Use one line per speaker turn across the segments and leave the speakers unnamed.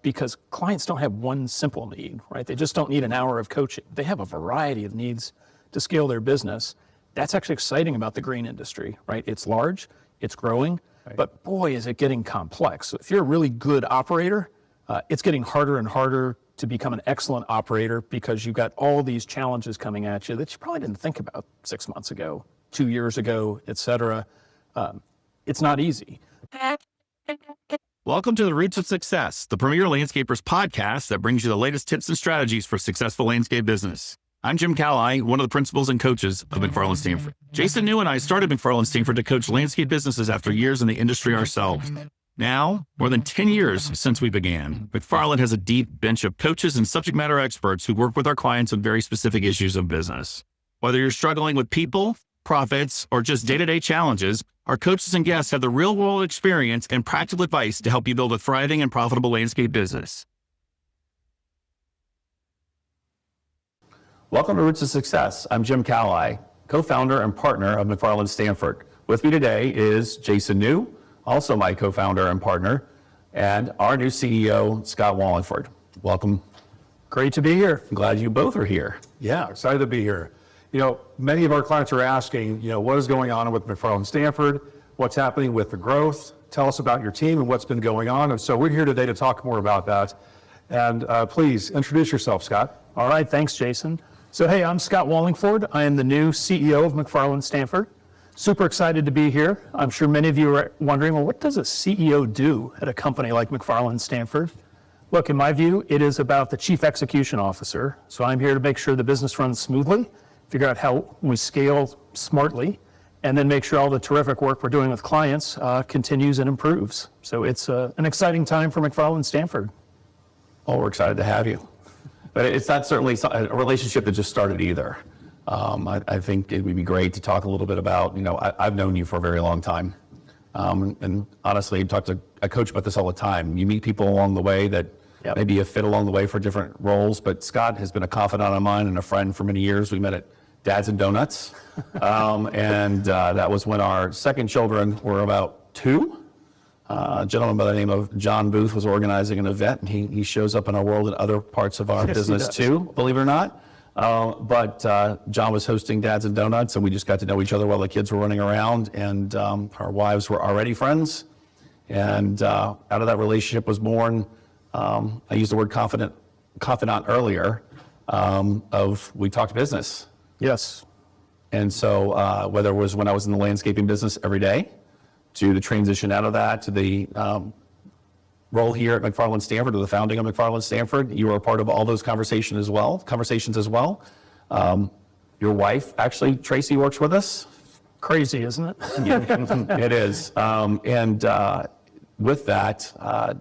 because clients don't have one simple need, right? They just don't need an hour of coaching. They have a variety of needs to scale their business. That's actually exciting about the green industry, right? It's large, it's growing, but boy, is it getting complex. So if you're a really good operator, it's getting harder and harder to become an excellent operator because you've got all these challenges coming at you that you probably didn't think about 6 months ago, 2 years ago, et cetera. It's not easy.
Welcome to the Roots of Success, the premier landscapers podcast that brings you the latest tips and strategies for successful landscape business. I'm Jim Cali, one of the principals and coaches of McFarlin Stanford. Jason New and I started McFarlin Stanford to coach landscape businesses after years in the industry ourselves. Now, more than 10 years since we began, McFarlin has a deep bench of coaches and subject matter experts who work with our clients on very specific issues of business. Whether you're struggling with people, profits, or just day-to-day challenges, our coaches and guests have the real-world experience and practical advice to help you build a thriving and profitable landscape business.
Welcome to Roots of Success. I'm Jim Cali, co-founder and partner of McFarlin Stanford. With me today is Jason New, also my co-founder and partner, and our new CEO, Scott Wallingford. Welcome.
Great to be here.
I'm glad you both are here.
Yeah, excited to be here. Many of our clients are asking, what is going on with McFarlin Stanford? What's happening with the growth? Tell us about your team and what's been going on. And so we're here today to talk more about that. And please introduce yourself, Scott.
All right, thanks, Jason. So, hey, I'm Scott Wallingford. I am the new CEO of McFarlin Stanford. Super excited to be here. I'm sure many of you are wondering, well, what does a CEO do at a company like McFarlin Stanford? Look, in my view, it is about the chief execution officer. So I'm here to make sure the business runs smoothly, figure out how we scale smartly, and then make sure all the terrific work we're doing with clients continues and improves. So it's an exciting time for McFarlin Stanford.
Well, we're excited to have you. But it's not certainly a relationship that just started either. I think it would be great to talk a little bit about, I've known you for a very long time. And honestly, I talk to a coach about this all the time. You meet people along the way that maybe you fit along the way for different roles, but Scott has been a confidant of mine and a friend for many years. We met at Dads and Donuts. And that was when our second children were about 2. A gentleman by the name of John Booth was organizing an event, and he shows up in our world in other parts of our business too, believe it or not. But John was hosting Dads and Donuts, and we just got to know each other while the kids were running around, and our wives were already friends. And out of that relationship was born, I used the word confidant earlier, of we talked business.
Yes.
And so whether it was when I was in the landscaping business every day, to the transition out of that, to the role here at McFarlin Stanford, to the founding of McFarlin Stanford, you were a part of all those conversations as well. Your wife, actually, Tracy, works with us.
Crazy, isn't it?
Yeah, it is. And with that,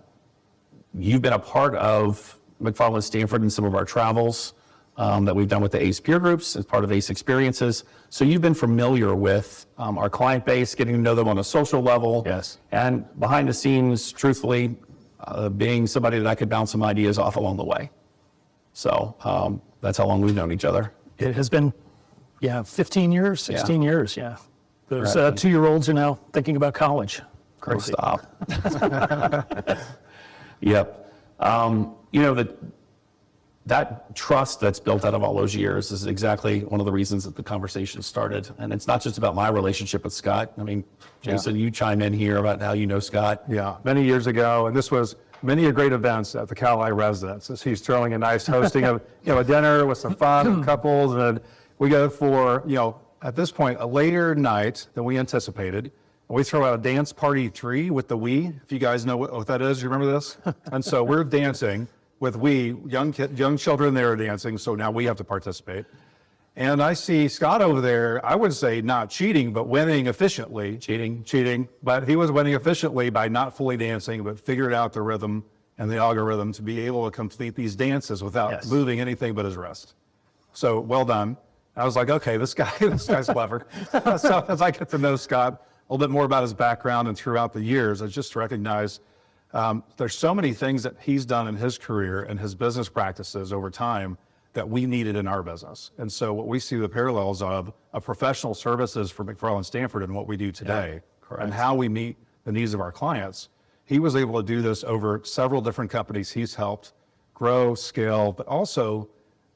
you've been a part of McFarlin Stanford in some of our travels that we've done with the ACE peer groups as part of ACE experiences. So you've been familiar with our client base, getting to know them on a social level.
Yes.
And behind the scenes, truthfully, being somebody that I could bounce some ideas off along the way. So that's how long we've known each other.
It has been, 15 years, 16 years, yeah. Those
Right.
2-year-olds are now thinking about college. Crazy.
Oh, stop. Yep. That trust that's built out of all those years is exactly one of the reasons that the conversation started. And it's not just about my relationship with Scott. I mean, Jason, you chime in here about how you know Scott.
Yeah, many years ago, and this was many great events at the Cali residence. As he's throwing a nice hosting of a dinner with some fun couples, and we go for at this point a later night than we anticipated. And we throw out a dance party 3 with the Wii. If you guys know what that is, you remember this? And so we're dancing with young children there dancing, so now we have to participate. And I see Scott over there, I would say not cheating, but winning efficiently. Cheating, but he was winning efficiently by not fully dancing, but figured out the rhythm and the algorithm to be able to complete these dances without moving anything but his wrist. So well done. I was like, okay, this guy's clever. So as I get to know Scott a little bit more about his background and throughout the years, I just recognized there's so many things that he's done in his career and his business practices over time that we needed in our business. And so what we see the parallels of professional services for McFarlin Stanford and what we do today and how we meet the needs of our clients he was able to do this over several different companies he's helped grow, scale, but also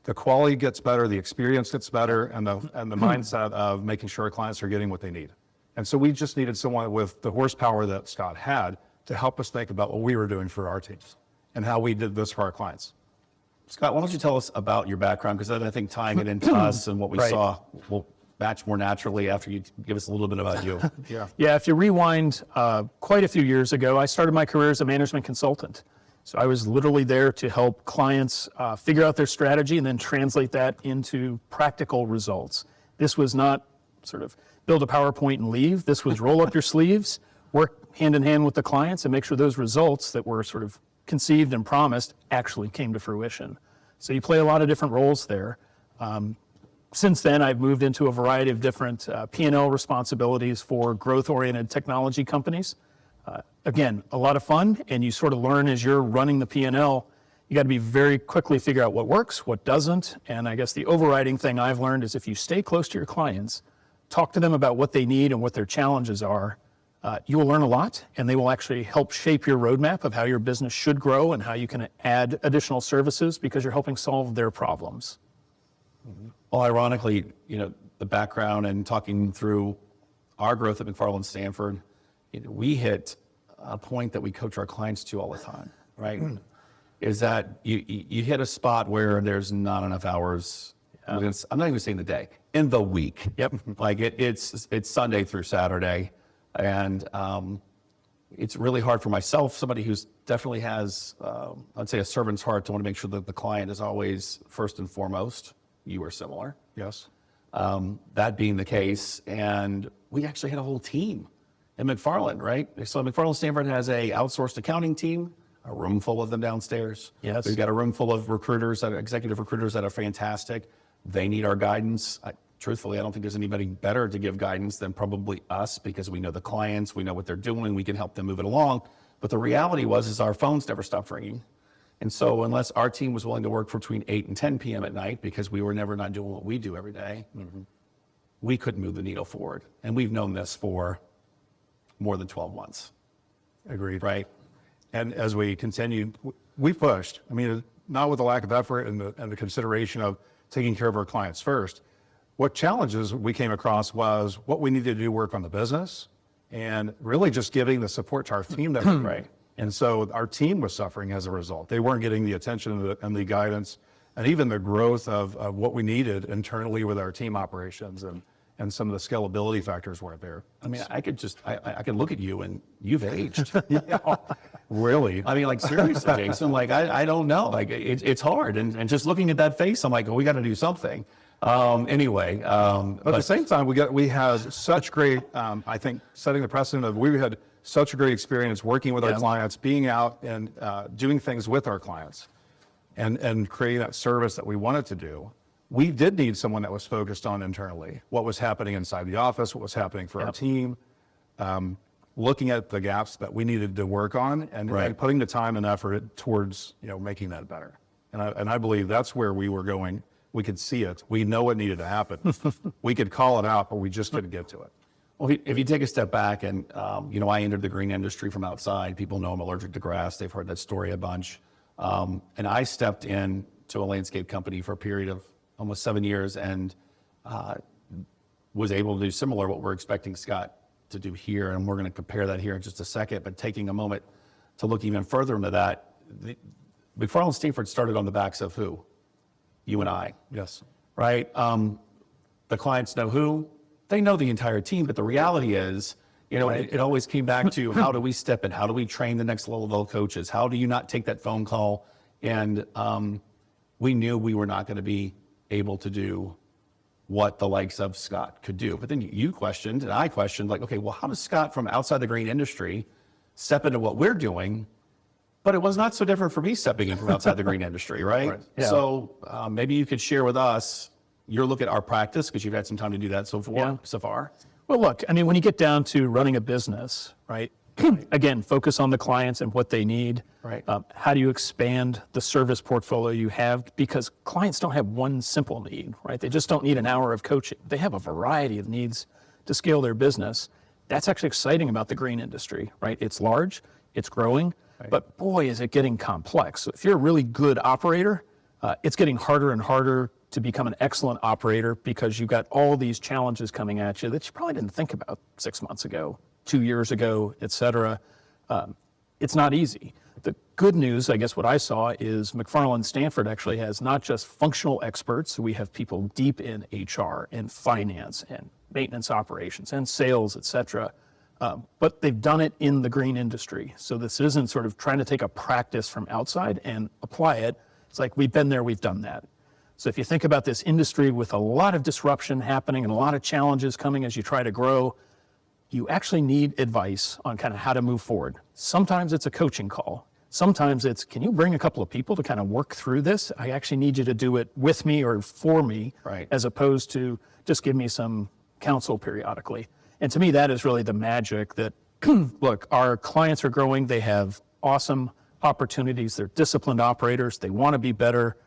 the quality gets better, the experience gets better, and the mindset of making sure our clients are getting what they need. And so we just needed someone with the horsepower that Scott had to help us think about what we were doing for our teams and how we did this for our clients.
Scott, why don't you tell us about your background? Because I think tying it into us and what we
Right.
saw will match more naturally after you give us a little bit about you.
Yeah, if you rewind quite a few years ago, I started my career as a management consultant. So I was literally there to help clients figure out their strategy and then translate that into practical results. This was not sort of build a PowerPoint and leave. This was roll up your sleeves, work hand in hand with the clients and make sure those results that were sort of conceived and promised actually came to fruition. So you play a lot of different roles there. Since then, I've moved into a variety of different P&L responsibilities for growth-oriented technology companies. Again, a lot of fun, and you sort of learn as you're running the P&L, you got to be very quickly figure out what works, what doesn't, and I guess the overriding thing I've learned is if you stay close to your clients, talk to them about what they need and what their challenges are, you will learn a lot, and they will actually help shape your roadmap of how your business should grow and how you can add additional services because you're helping solve their problems.
Well, ironically, the background and talking through our growth at McFarlin Stanford, we hit a point that we coach our clients to all the time, right? Is that you hit a spot where there's not enough hours. I'm not even saying the day, in the week.
Yep.
Like it's Sunday through Saturday. And it's really hard for myself, somebody who's definitely has, I'd say, a servant's heart to want to make sure that the client is always first and foremost. You are similar.
Yes.
That being the case, and we actually had a whole team in McFarlin, right? So McFarlin Stanford has a outsourced accounting team, a room full of them downstairs.
Yes.
We've got a room full of recruiters, executive recruiters that are fantastic. They need our guidance. Truthfully, I don't think there's anybody better to give guidance than probably us because we know the clients, we know what they're doing, we can help them move it along. But the reality is our phones never stopped ringing. And so unless our team was willing to work between 8 and 10 p.m. at night because we were never not doing what we do every day, we couldn't move the needle forward. And we've known this for more than 12 months.
Agreed.
Right?
And as we continue, we pushed. I mean, not with a lack of effort and the consideration of taking care of our clients first. What challenges we came across was what we needed to do work on the business and really just giving the support to our team that we right. And so our team was suffering as a result. They weren't getting the attention and the guidance and even the growth of what we needed internally with our team operations and some of the scalability factors weren't there.
I mean, I could look at you and you've aged.
Really?
I mean, like seriously, Jason, like I don't know. Like it's hard. And just looking at that face, I'm like, oh, we got to do something. Anyway.
But at the same time, we had such great, I think, setting the precedent of we had such a great experience working with our clients, being out and doing things with our clients and creating that service that we wanted to do. We did need someone that was focused on internally, what was happening inside the office, what was happening for our team, looking at the gaps that we needed to work on and putting the time and effort towards making that better. And I believe that's where we were going. We could see it. We know what needed to happen. We could call it out, but we just couldn't get to it.
Well, if you take a step back and, I entered the green industry from outside. People know I'm allergic to grass. They've heard that story a bunch. And I stepped in to a landscape company for a period of almost 7 years and was able to do similar what we're expecting Scott to do here. And we're going to compare that here in just a second. But taking a moment to look even further into that, McFarlin Stanford started on the backs of who? You and I.
Yes.
Right? The clients know who, they know the entire team, but the reality is, it always came back to how do we step in? How do we train the next level of coaches? How do you not take that phone call? And we knew we were not going to be able to do what the likes of Scott could do. But then you questioned and I questioned, like, okay, well, how does Scott from outside the green industry step into what we're doing? But it was not so different for me stepping in from outside the green industry, right?
Yeah.
So maybe you could share with us your look at our practice because you've had some time to do that so far.
Well, look, I mean, when you get down to running a business, right? Again, focus on the clients and what they need.
Right.
How do you expand the service portfolio you have? Because clients don't have one simple need, right? They just don't need an hour of coaching. They have a variety of needs to scale their business. That's actually exciting about the green industry, right? It's large. it's growing, but boy, is it getting complex. So if you're a really good operator, it's getting harder and harder to become an excellent operator because you've got all these challenges coming at you that you probably didn't think about 6 months ago, 2 years ago, et cetera. It's not easy. The good news, I guess what I saw is McFarlin Stanford actually has not just functional experts. We have people deep in HR and finance and maintenance operations and sales, et cetera. But they've done it in the green industry. So this isn't sort of trying to take a practice from outside and apply it. It's like, we've been there, we've done that. So if you think about this industry with a lot of disruption happening and a lot of challenges coming as you try to grow, you actually need advice on kind of how to move forward. Sometimes it's a coaching call. Sometimes it's, can you bring a couple of people to kind of work through this? I actually need you to do it with me or for me, as opposed to just give me some counsel periodically. And to me, that is really the magic that, look, our clients are growing. They have awesome opportunities. They're disciplined operators. They want to be better.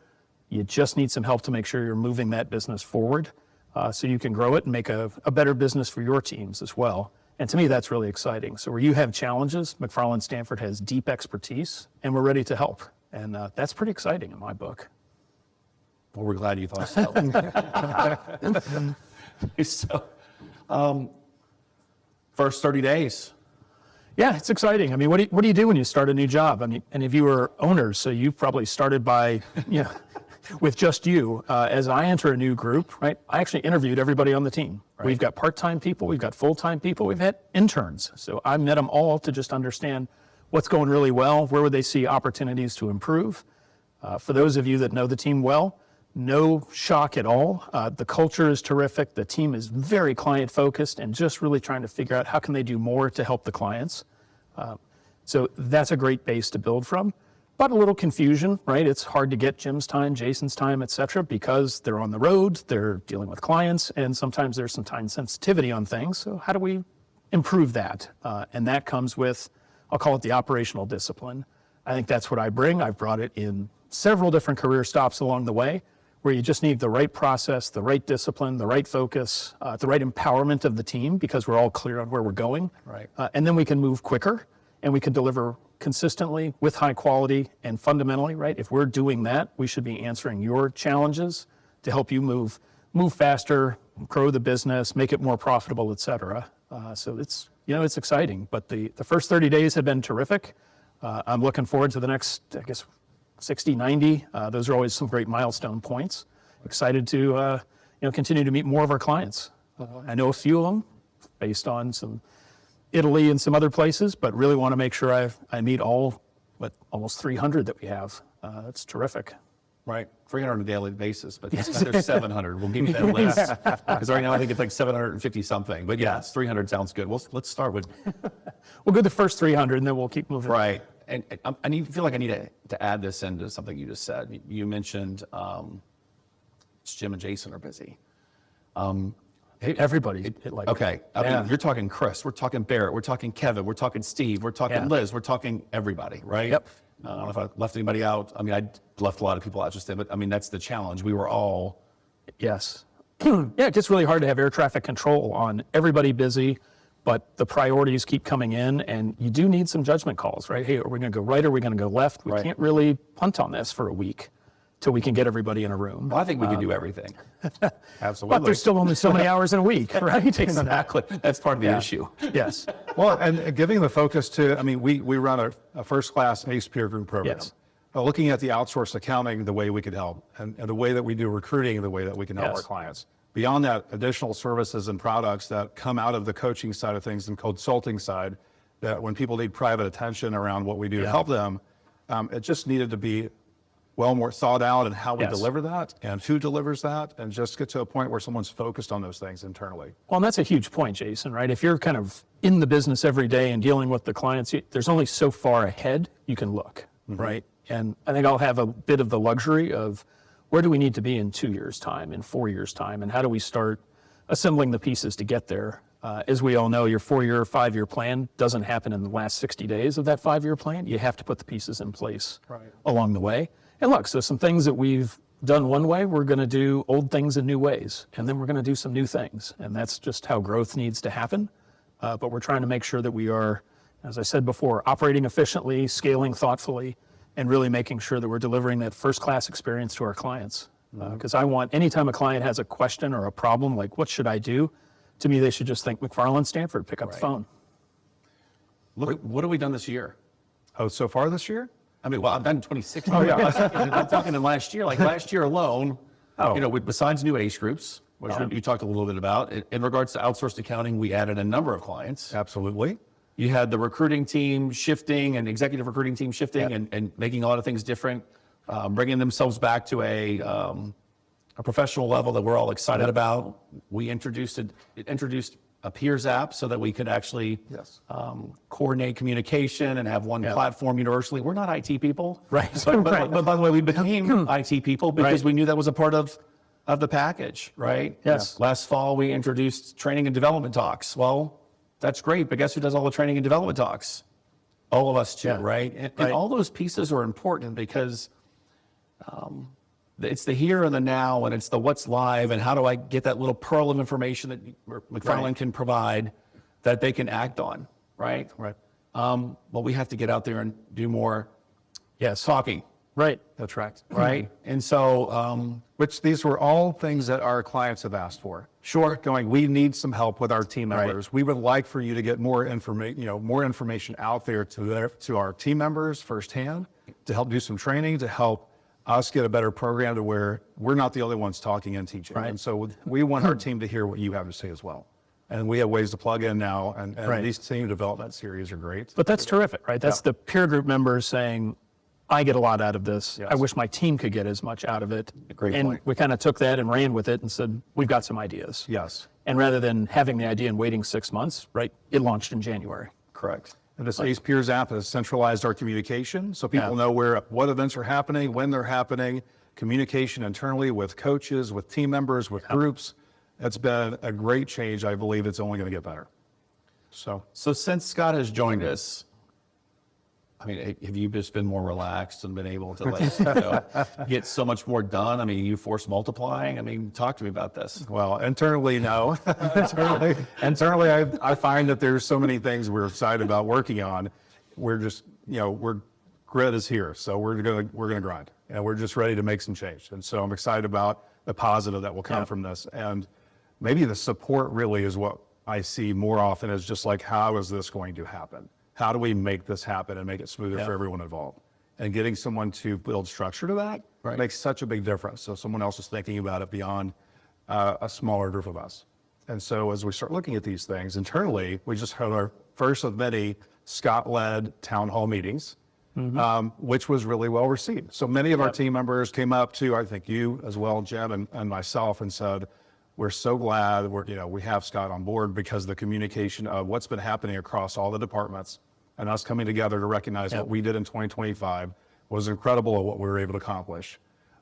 You just need some help to make sure you're moving that business forward so you can grow it and make a better business for your teams as well. And to me, that's really exciting. So where you have challenges, McFarlin Stanford has deep expertise, and we're ready to help. And that's pretty exciting in my book.
Well, we're glad you thought so. So, first 30 days.
Yeah, it's exciting. I mean, what do you do when you start a new job? I mean, and if you were owners, so you probably started by, with just you. As I enter a new group, right, I actually interviewed everybody on the team. Right. We've got part-time people, we've got full-time people, we've had interns. So I met them all to just understand what's going really well, where would they see opportunities to improve. For those of you that know the team well, no shock at all. The culture is terrific. The team is very client-focused and just really trying to figure out how can they do more to help the clients. So that's a great base to build from. But a little confusion, right? It's hard to get Jim's time, Jason's time, et cetera, because they're on the road, they're dealing with clients, and sometimes there's some time sensitivity on things. So how do we improve that? And that comes with, I'll call it the operational discipline. I think that's what I bring. I've brought it in several different career stops along the way, where you just need the right process, the right discipline, the right focus, the right empowerment of the team, because we're all clear on where we're going.
Right.
And then we can move quicker and we can deliver consistently with high quality and fundamentally, right? If we're doing that, we should be answering your challenges to help you move faster, grow the business, make it more profitable, et cetera. So it's exciting, but the first 30 days have been terrific. I'm looking forward to the next, 60, 90. Those are always some great milestone points. Excited to continue to meet more of our clients. I know a few of them based on some Italy and some other places, but really want to make sure I meet almost 300 that we have. That's terrific.
Right, 300 on a daily basis, but there's 700. We'll give you that list because right now I think it's like 750 something. But yeah, 300 sounds good. Let's start with.
We'll go the first 300 and then we'll keep moving.
Right. And I feel like I need to add this into something you just said. You mentioned Jim and Jason are busy.
Everybody.
Okay. I mean, you're talking Chris, we're talking Barrett, we're talking Kevin, we're talking Steve, we're talking Liz, we're talking everybody, right?
Yep.
I don't know if I left anybody out. I mean, I left a lot of people out just then, but I mean, that's the challenge. We were all.
Yes. Yeah, it gets really hard to have air traffic control on everybody busy, but the priorities keep coming in and you do need some judgment calls, right? Hey, are we going to go right or are we going to go left? We can't really punt on this for a week till we can get everybody in a room.
Well, I think we can do everything. Absolutely.
But there's still only so many hours in a week, right?
Exactly. That's part of the issue.
Yes.
Well, and giving the focus to, I mean, we run a first-class ACE peer group program.
Yes.
Looking at the outsourced accounting, the way we could help, and the way that we do recruiting, the way that we can help our clients. Beyond that, additional services and products that come out of the coaching side of things and consulting side, that when people need private attention around what we do to help them, it just needed to be well more thought out and how we deliver that and who delivers that, and just get to a point where someone's focused on those things internally.
Well, and that's a huge point, Jason, right? If you're kind of in the business every day and dealing with the clients, there's only so far ahead you can look, right? And I think I'll have a bit of the luxury of where do we need to be in 2 years' time, in 4 years' time, and how do we start assembling the pieces to get there? As we all know, your 4-year, 5-year plan doesn't happen in the last 60 days of that 5-year plan. You have to put the pieces in place along the way. And look, so some things that we've done one way, we're going to do old things in new ways, and then we're going to do some new things. And that's just how growth needs to happen. But we're trying to make sure that we are as I said before, operating efficiently, scaling thoughtfully, and really making sure that we're delivering that first-class experience to our clients. Because I want, anytime a client has a question or a problem, like what should I do? To me, they should just think McFarlin Stanford, pick up the phone.
Look, what have we done this year?
Oh, so far this year?
I mean, well, I've done 2016. Oh, yeah. I'm talking in last year. Like last year alone, besides new age groups, which you talked a little bit about, in regards to outsourced accounting, we added a number of clients.
Absolutely.
You had the recruiting team shifting and executive recruiting team shifting and making a lot of things different, bringing themselves back to a professional level that we're all excited about. We introduced a peers app so that we could actually coordinate communication and have one platform universally. We're not IT people,
right?
But by the way, we became IT people because we knew that was a part of the package, right?
Yes.
Last fall, we introduced training and development talks. Well, that's great, but guess who does all the training and development talks? All of us too, right? And all those pieces are important because it's the here and the now, and it's the what's live, and how do I get that little pearl of information that McFarlin can provide that they can act on, right?
Right.
Well, we have to get out there and do more talking.
Right.
That's right.
Right. And so,
which these were all things that our clients have asked for.
Sure.
Going, we need some help with our team members. We would like for you to get more information out there to our team members firsthand, to help do some training, to help us get a better program to where we're not the only ones talking and teaching.
Right.
And so we want our team to hear what you have to say as well. And we have ways to plug in now, and these team development series are great.
But that's terrific, right? That's the peer group members saying, I get a lot out of this.
Yes.
I wish my team could get as much out of it.
Great
and
point.
we kind of took that and ran with it and said, we've got some ideas.
Yes.
And rather than having the idea and waiting 6 months, it launched in January.
correct.
And this ACE Peers app has centralized our communication, so people know what events are happening, when they're happening, communication internally with coaches, with team members, with groups. It's been a great change. I believe it's only going to get better. So
since Scott has joined us, I mean, have you just been more relaxed and been able to get so much more done? I mean, you force multiplying. I mean, talk to me about this.
Well, internally, no. internally, I find that there's so many things we're excited about working on. We're just, grit is here, so we're gonna grind, and we're just ready to make some change. And so I'm excited about the positive that will come from this. And maybe the support really is what I see more often as just like, how is this going to happen? How do we make this happen and make it smoother for everyone involved? And getting someone to build structure to that makes such a big difference. So someone else is thinking about it beyond a smaller group of us. And so as we start looking at these things internally, we just had our first of many Scott-led town hall meetings, which was really well received. So many of our team members came up to, I think you as well, Jim, and myself, and said, we're so glad we have Scott on board, because the communication of what's been happening across all the departments and us coming together to recognize what we did in 2025 was incredible at what we were able to accomplish.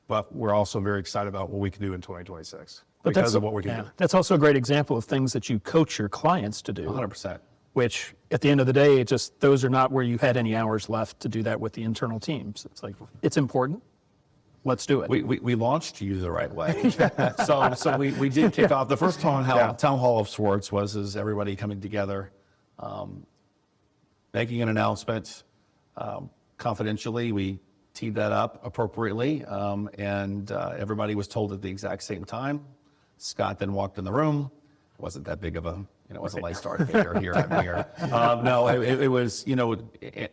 But we're also very excited about what we can do in 2026 because of what we can do.
That's also a great example of things that you coach your clients to do.
100%.
Which at the end of the day, those are not where you had any hours left to do that with the internal teams. It's like, it's important. Let's do it.
We launched you the right way. so we did kick off. The first town hall of sorts was everybody coming together, making an announcement confidentially. We teed that up appropriately, and everybody was told at the exact same time. Scott then walked in the room. It wasn't that big of it was a light start here. No, it was,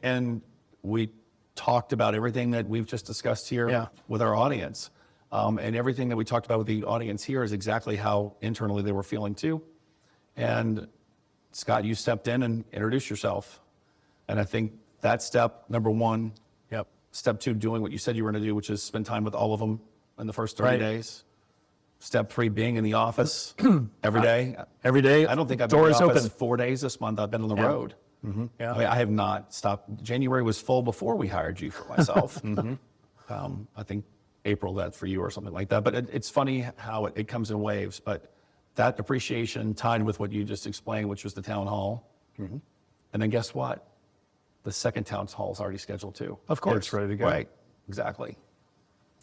and we talked about everything that we've just discussed here with our audience. And everything that we talked about with the audience here is exactly how internally they were feeling too. And Scott, you stepped in and introduced yourself. And I think that's step number one.
Yep.
Step two, doing what you said you were going to do, which is spend time with all of them in the first 30 days. Step three, being in the office every day.
Every day.
I don't think I've been in
Doors
the office
open.
4 days this month. I've been on the road.
Yeah.
I mean, I have not stopped. January was full before we hired you for myself. I think April that for you or something like that. But it's funny how it comes in waves. But that appreciation tied with what you just explained, which was the town hall. And then guess what? The second town hall is already scheduled too.
Of course.
It's ready to go.
Right. Exactly.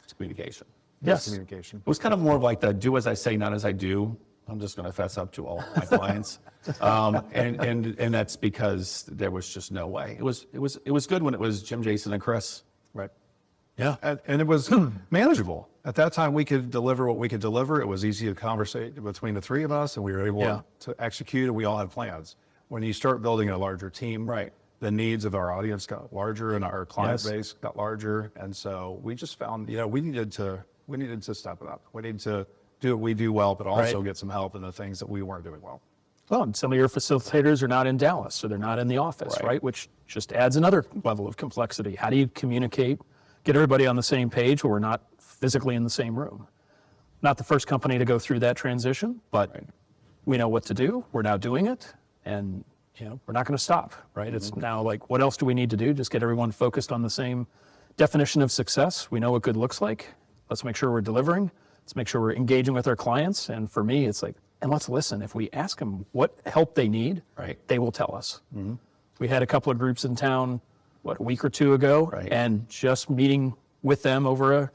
It's communication.
Yes.
Communication.
It was kind of more of like the do as I say, not as I do I'm just going to fess up to all my clients, and that's because there was just no way. It was good when it was Jim, Jason, and Chris.
Right.
Yeah.
And it was manageable. At that time, we could deliver what we could deliver. It was easy to conversate between the three of us, and we were able to execute, and we all had plans. When you start building a larger team,
Right.
the needs of our audience got larger and our client base got larger. And so we just found, we needed to step it up. We needed to do what we do well, but also get some help in the things that we weren't doing well.
Well, and some of your facilitators are not in Dallas, so they're not in the office, right? Which just adds another level of complexity. How do you communicate, get everybody on the same page where we're not physically in the same room? Not the first company to go through that transition, but we know what to do. We're now doing it, and we're not going to stop, right? It's now like, what else do we need to do? Just get everyone focused on the same definition of success. We know what good looks like. Let's make sure we're delivering. Let's make sure we're engaging with our clients. And for me, it's like, and let's listen. If we ask them what help they need, they will tell us. We had a couple of groups in town, a week or two ago, and just meeting with them over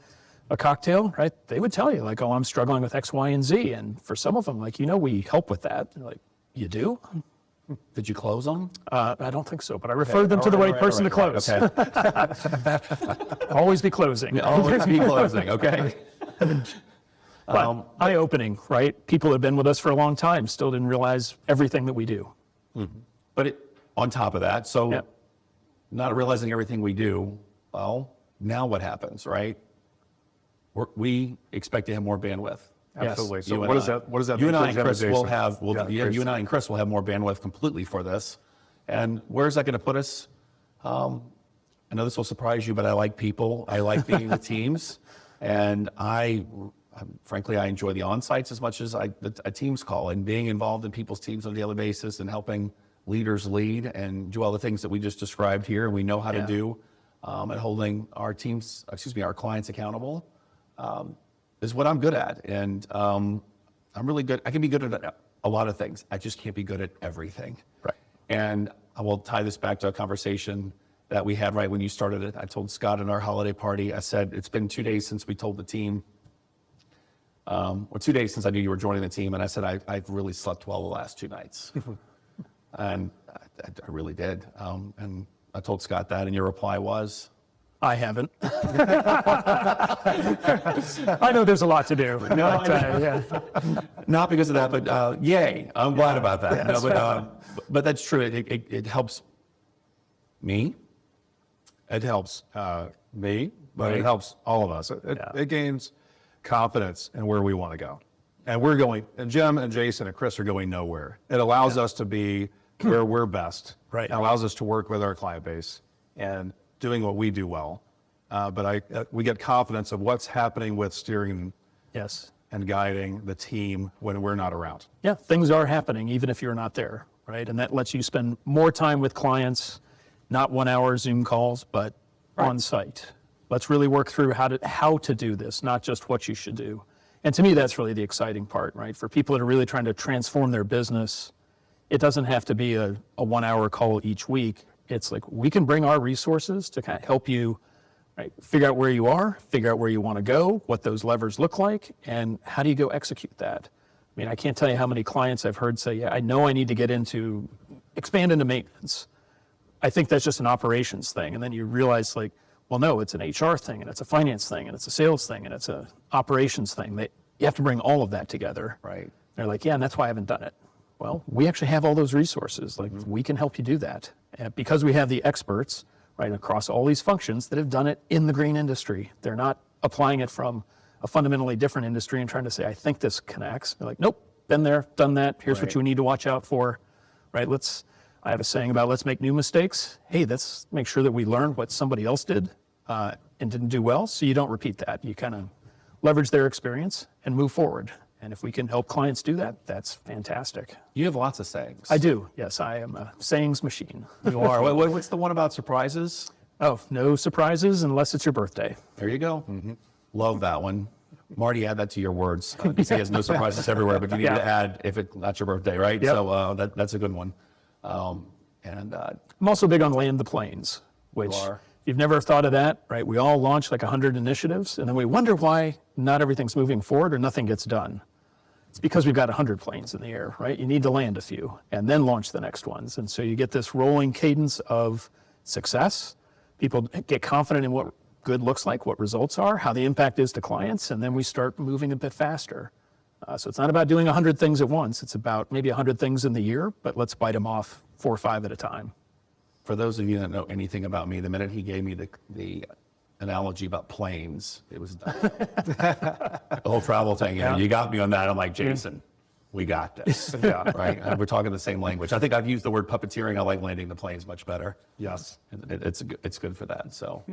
a cocktail, right? They would tell you like, oh, I'm struggling with X, Y, and Z. And for some of them, like, we help with that. They're like, you do?
Did you close them?
I don't think so, but I referred them to the right person to close. Always be closing.
Always be closing, okay.
But eye-opening, right? People have been with us for a long time, still didn't realize everything that we do.
But on top of that, so not realizing everything we do, well, now what happens, right? We expect to have more bandwidth.
Absolutely. So
You
what
and
does
I.
that mean?
You and I
for
and Chris
Jason?
will have, you and I and Chris will have more bandwidth completely for this. And where's that going to put us? I know this will surprise you, but I like people. I like being with teams. And frankly, I enjoy the on-sites as much as a team's call, and being involved in people's teams on a daily basis and helping leaders lead and do all the things that we just described here and we know how to do, and holding our clients accountable, is what I'm good at. And I'm really good. I can be good at a lot of things. I just can't be good at everything.
Right.
And I will tie this back to a conversation that we had right when you started it. I told Scott in our holiday party, I said, it's been 2 days since we told the team, or 2 days since I knew you were joining the team. And I said, I've really slept well the last 2 nights. And I really did. And I told Scott that, and your reply was?
I haven't. I know there's a lot to do.
Not because of that, but yay, I'm glad about that. But that's true. It helps me.
It helps me, but it helps all of us. It gains confidence in where we want to go. And we're going, and Jim and Jason and Chris are going nowhere. It allows us to be where we're best.
Right.
It allows us to work with our client base and doing what we do well. But we get confidence of what's happening with steering and guiding the team when we're not around.
Yeah, things are happening even if you're not there, right? And that lets you spend more time with clients, not 1 hour Zoom calls, but on site. Let's really work through how to do this, not just what you should do. And to me, that's really the exciting part, right? For people that are really trying to transform their business, it doesn't have to be a 1 hour call each week. It's like we can bring our resources to kind of help you figure out where you are, figure out where you want to go, what those levers look like, and how do you go execute that? I mean, I can't tell you how many clients I've heard say, I know I need to expand into maintenance. I think that's just an operations thing. And then you realize well, no, it's an HR thing, and it's a finance thing, and it's a sales thing, and it's a operations thing. You have to bring all of that together.
Right.
They're like, and that's why I haven't done it. Well, we actually have all those resources. We can help you do that. And because we have the experts across all these functions that have done it in the green industry. They're not applying it from a fundamentally different industry and trying to say, I think this connects. They're like, nope, been there, done that. Here's what you need to watch out for, right? I have a saying about let's make new mistakes. Hey, let's make sure that we learn what somebody else did and didn't do well, so you don't repeat that. You kind of leverage their experience and move forward. And if we can help clients do that, that's fantastic.
You have lots of sayings.
I do, yes. I am a sayings machine.
You are. What's the one about surprises?
Oh, no surprises unless it's your birthday.
There you go. Love that one. Marty, add that to your words. He has no surprises everywhere, but you need to add if it's not your birthday, right?
Yep.
So that's a good one.
I'm also big on land the planes, which if you've never thought of that, right? We all launch 100 initiatives, and then we wonder why not everything's moving forward or nothing gets done. It's because we've got 100 planes in the air, right? You need to land a few and then launch the next ones. And so you get this rolling cadence of success. People get confident in what good looks like, what results are, how the impact is to clients, and then we start moving a bit faster. So it's not about doing 100 things at once. It's about maybe 100 things in the year, but let's bite them off 4 or 5 at a time.
For those of you that know anything about me, the minute he gave me the analogy about planes, it was the whole travel thing. You got me on that. I'm like, Jason, we got this. Yeah, right. And we're talking the same language. I think I've used the word puppeteering. I like landing the planes much better.
Yes.
It's good for that. So,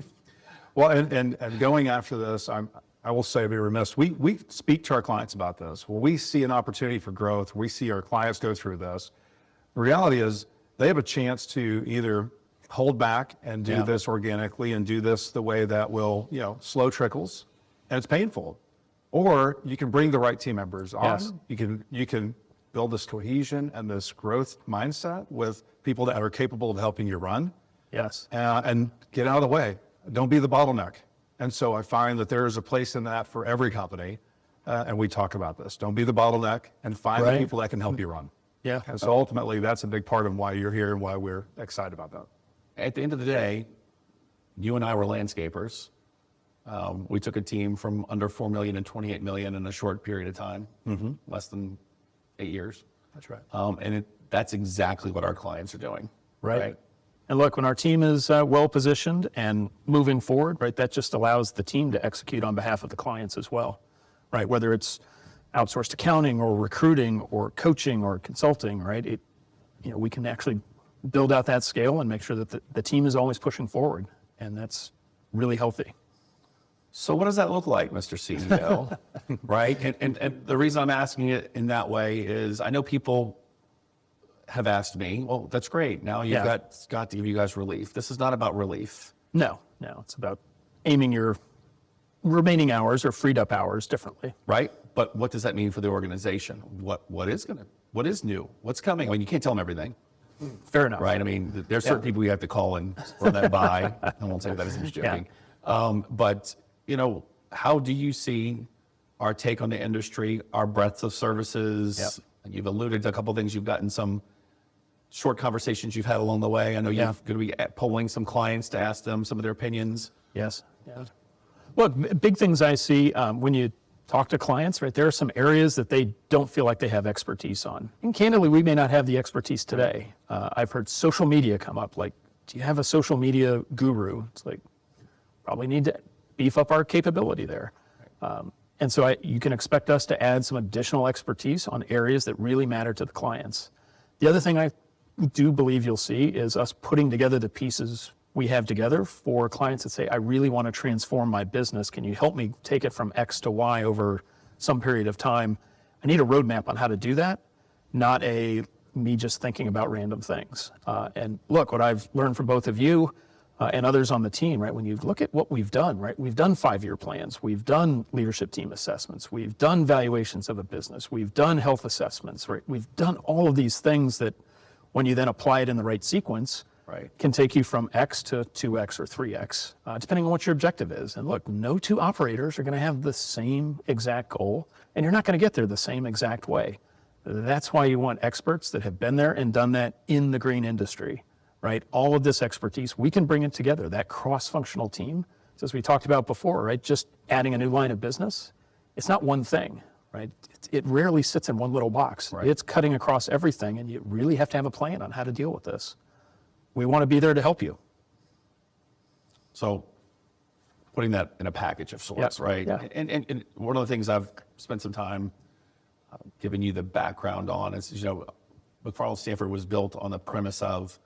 Well, and going after this, I will say, be remiss. We speak to our clients about this. When we see an opportunity for growth, we see our clients go through this. The reality is they have a chance to either hold back and do this organically and do this the way that will, slow trickles, and it's painful. Or you can bring the right team members on.
Yes.
You can build this cohesion and this growth mindset with people that are capable of helping you run.
Yes.
And get out of the way. Don't be the bottleneck. And so I find that there is a place in that for every company. And we talk about this. Don't be the bottleneck, and find the people that can help you run.
Yeah.
And so ultimately, that's a big part of why you're here and why we're excited about that.
at the end of the day, you and I were landscapers. We took a team from under 4 million and 28 million in a short period of time, less than 8 years.
That's right.
And that's exactly what our clients are doing.
Right. And look, when our team is well positioned and moving forward, right, that just allows the team to execute on behalf of the clients as well, right? Whether it's outsourced accounting or recruiting or coaching or consulting, right? We can actually build out that scale and make sure that the team is always pushing forward, and that's really healthy.
So what does that look like, Mr. CEO? Right? And the reason I'm asking it in that way is I know people have asked me, well, that's great. Now you've got Scott to give you guys relief. This is not about relief.
No, it's about aiming your remaining hours or freed up hours differently.
Right? But what does that mean for the organization? What is new? What's coming? I mean, you can't tell them everything.
Fair enough.
Right? I mean, there's certain people we have to call and run that by. I won't say that as I'm just joking. But, how do you see our take on the industry, our breadth of services? You've alluded to a couple of things. You've gotten some short conversations you've had along the way. I know you're going to be polling some clients to ask them some of their opinions.
Yes. Look, big things I see when you talk to clients, right? There are some areas that they don't feel like they have expertise on. And candidly, we may not have the expertise today. I've heard social media come up. Like, do you have a social media guru? It's like, probably need to beef up our capability there. And so you can expect us to add some additional expertise on areas that really matter to the clients. The other thing I do believe you'll see is us putting together the pieces we have together for clients that say, I really want to transform my business. Can you help me take it from X to Y over some period of time? I need a roadmap on how to do that, not me just thinking about random things. And look, what I've learned from both of you and others on the team, right? When you look at what we've done, right? We've done 5-year plans. We've done leadership team assessments. We've done valuations of a business. We've done health assessments, right? We've done all of these things that when you then apply it in the right sequence, can take you from X to 2X or 3X, depending on what your objective is. And look, no two operators are going to have the same exact goal, and you're not going to get there the same exact way. That's why you want experts that have been there and done that in the green industry, right? All of this expertise, we can bring it together, that cross-functional team. So as we talked about before, right? Just adding a new line of business, it's not one thing, right? It rarely sits in one little box. It's cutting across everything, and you really have to have a plan on how to deal with this. We want to be there to help you.
So putting that in a package of sorts, right?
Yeah.
And one of the things I've spent some time giving you the background on is, McFarlin Stanford was built on the premise of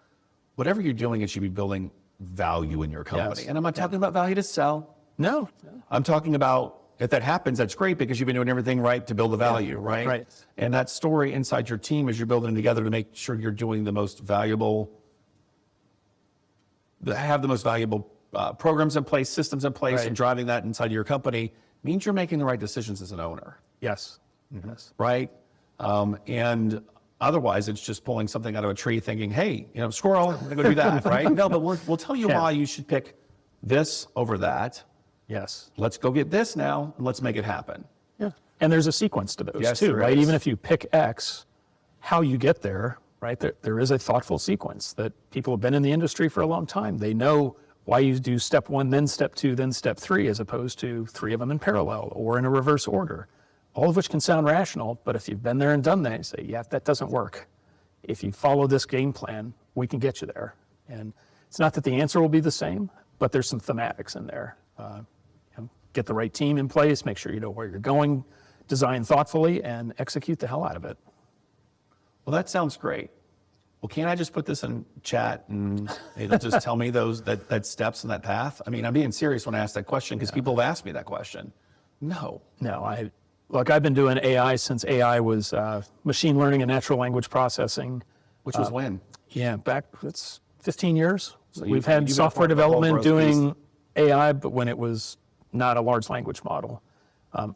whatever you're doing, it should be building value in your company. And I'm not talking about value to sell.
No.
I'm talking about if that happens, that's great because you've been doing everything right to build the value, right? And that story inside your team as you're building together to make sure you're doing the most valuable, have the most valuable programs in place, systems in place, and driving that inside your company means you're making the right decisions as an owner.
Yes.
Right? And otherwise, it's just pulling something out of a tree thinking, hey, squirrel, I'm going to go do that, right? No, but we'll tell you why you should pick this over that.
Yes.
Let's go get this now, and let's make it happen.
Yeah. And there's a sequence to those
Yes,
too,
there
right?
is.
Even if you pick X, how you get there, right? There is a thoughtful sequence that people have been in the industry for a long time. They know why you do step one, then step two, then step three, as opposed to three of them in parallel or in a reverse order. All of which can sound rational, but if you've been there and done that, you say, yeah, that doesn't work. If you follow this game plan, we can get you there. And it's not that the answer will be the same, but there's some thematics in there. Get the right team in place, make sure you know where you're going, design thoughtfully, and execute the hell out of it.
Well, that sounds great. Well, can't I just put this in chat and it'll just tell me that steps and that path? I mean, I'm being serious when I ask that question because people have asked me that question. No.
No, I've been doing AI since AI was machine learning and natural language processing.
Which was when?
Yeah, it's 15 years.
So
We've
you've
had
been
software
part of the whole
development
growth
doing AI, but when it was not a large language model.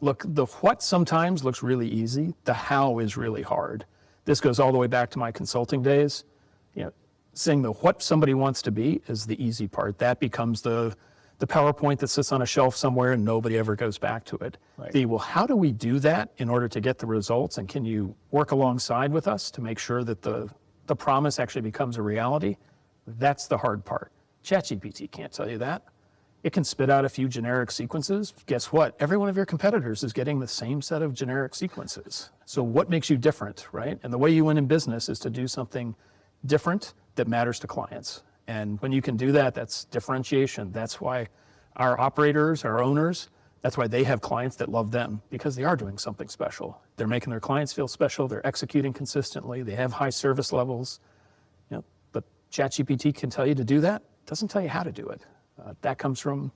Look, the what sometimes looks really easy. The how is really hard. This goes all the way back to my consulting days. Saying the what somebody wants to be is the easy part. That becomes the PowerPoint that sits on a shelf somewhere and nobody ever goes back to it.
Right.
Well, how do we do that in order to get the results? And can you work alongside with us to make sure that the promise actually becomes a reality? That's the hard part. ChatGPT can't tell you that. It can spit out a few generic sequences. Guess what? Every one of your competitors is getting the same set of generic sequences. So what makes you different, right? And the way you win in business is to do something different that matters to clients. And when you can do that, that's differentiation. That's why our operators, our owners, that's why they have clients that love them, because they are doing something special. They're making their clients feel special. They're executing consistently. They have high service levels. But ChatGPT can tell you to do that. It doesn't tell you how to do it. That comes from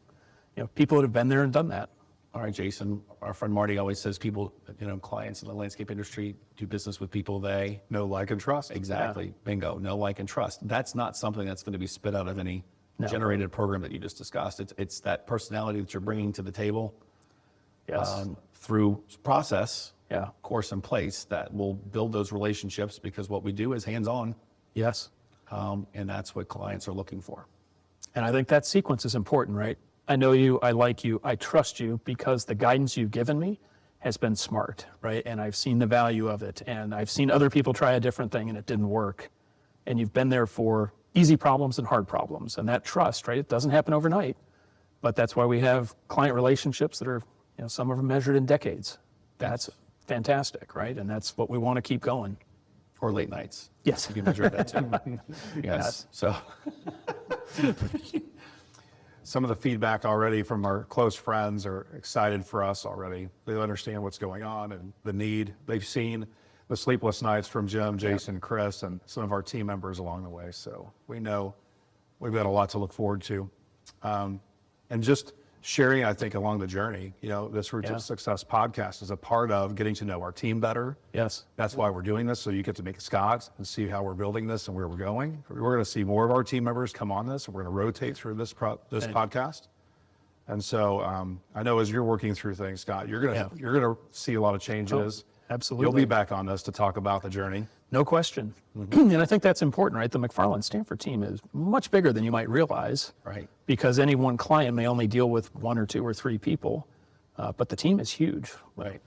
people that have been there and done that.
All right, Jason, our friend Marty always says people, clients in the landscape industry do business with people they
Know, like, and trust.
exactly, bingo, know, like, and trust. That's not something that's going to be spit out of any generated program that you just discussed. It's that personality that you're bringing to the table
Yes.
through process,
Yeah.
course in place that will build those relationships because what we do is hands-on,
Yes.
and that's what clients are looking for.
And I think that sequence is important, right? I know you, I like you, I trust you because the guidance you've given me has been smart, right? And I've seen the value of it. And I've seen other people try a different thing and it didn't work. And you've been there for easy problems and hard problems. And that trust, right? It doesn't happen overnight. But that's why we have client relationships that are, some of them measured in decades. That's fantastic, right? And that's what we want to keep going.
Or late nights.
Yes.
You measure that too. Yes. So
Some of the feedback already from our close friends are excited for us already. They understand what's going on and the need. They've seen the sleepless nights from Jim, Jason, Chris, and some of our team members along the way. So we know we've got a lot to look forward to. And just sharing, I think, along the journey, this Roots of Success podcast is a part of getting to know our team better.
Yes.
That's why we're doing this, so you get to meet Scott and see how we're building this and where we're going. We're going to see more of our team members come on this, and we're going to rotate through this podcast. And so I know as you're working through things, Scott, you're going to see a lot of changes.
Absolutely.
You'll be back on this to talk about the journey.
No question. And I think that's important, right? The McFarlin Stanford team is much bigger than you might realize.
Right.
Because any one client may only deal with one or two or three people, but the team is huge.
Right.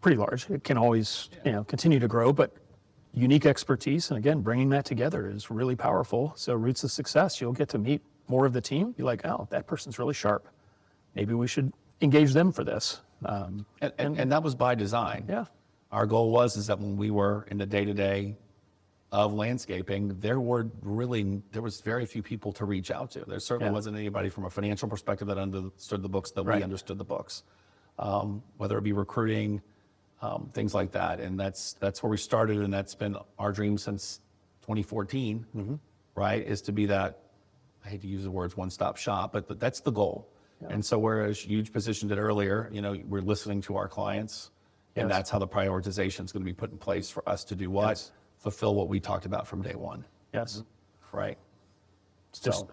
Pretty large. It can always, continue to grow, but unique expertise. And again, bringing that together is really powerful. So Roots of Success, you'll get to meet more of the team. Be like, oh, that person's really sharp. Maybe we should engage them for this.
And that was by design.
Yeah.
Our goal is that when we were in the day-to-day of landscaping, there was very few people to reach out to. There certainly wasn't anybody from a financial perspective that understood the books that we understood the books, whether it be recruiting, things like that. And that's where we started, and that's been our dream since 2014, right, is to be that, I hate to use the words one-stop shop, but that's the goal. Yeah. And so whereas you positioned it earlier, we're listening to our clients, and that's how the prioritization is going to be put in place for us to do what?
Yes.
Fulfill what we talked about from day one.
Yes.
Right.
Just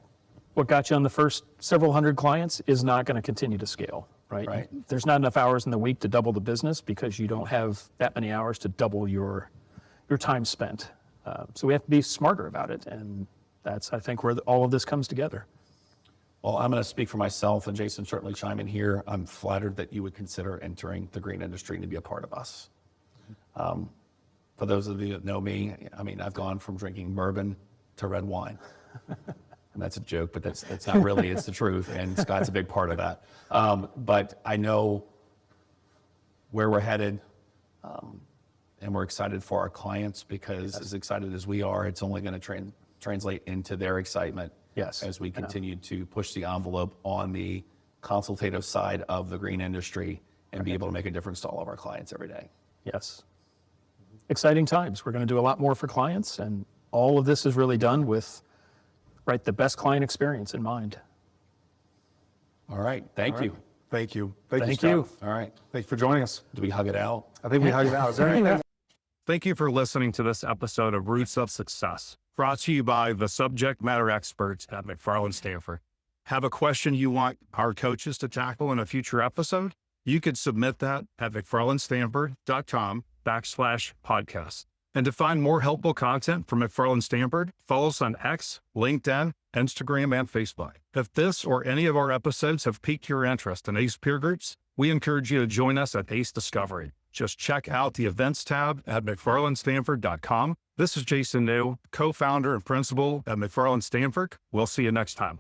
what got you on the first several hundred clients is not going to continue to scale, right?
Right.
There's not enough hours in the week to double the business because you don't have that many hours to double your time spent. So we have to be smarter about it. And that's, I think, where all of this comes together.
Well, I'm going to speak for myself, and Jason certainly chime in here. I'm flattered that you would consider entering the green industry and to be a part of us. For those of you that know me, I mean, I've gone from drinking bourbon to red wine. And that's a joke, but that's not really, it's the truth. And Scott's a big part of that. But I know where we're headed, and we're excited for our clients, because as excited as we are, it's only going to translate into their excitement.
Yes.
As we continue to push the envelope on the consultative side of the green industry and be able to make a difference to all of our clients every day.
Yes. Exciting times. We're going to do a lot more for clients, and all of this is really done with, right, the best client experience in mind.
All right. Thank you.
Thank you.
Thank
Scott.
you.
All right.
Thank you for joining us.
Do we hug it out?
I think we hugged it out. Is there anything?
Thank you for listening to this episode of Roots of Success, brought to you by the subject matter experts at McFarlin Stanford. Have a question you want our coaches to tackle in a future episode? You could submit that at McFarlinStanford.com/podcast. And to find more helpful content from McFarlin Stanford, follow us on X, LinkedIn, Instagram, and Facebook. If this or any of our episodes have piqued your interest in ACE peer groups, we encourage you to join us at ACE Discovery. Just check out the events tab at McFarlinStanford.com. This is Jason New, co-founder and principal at McFarlin Stanford. We'll see you next time.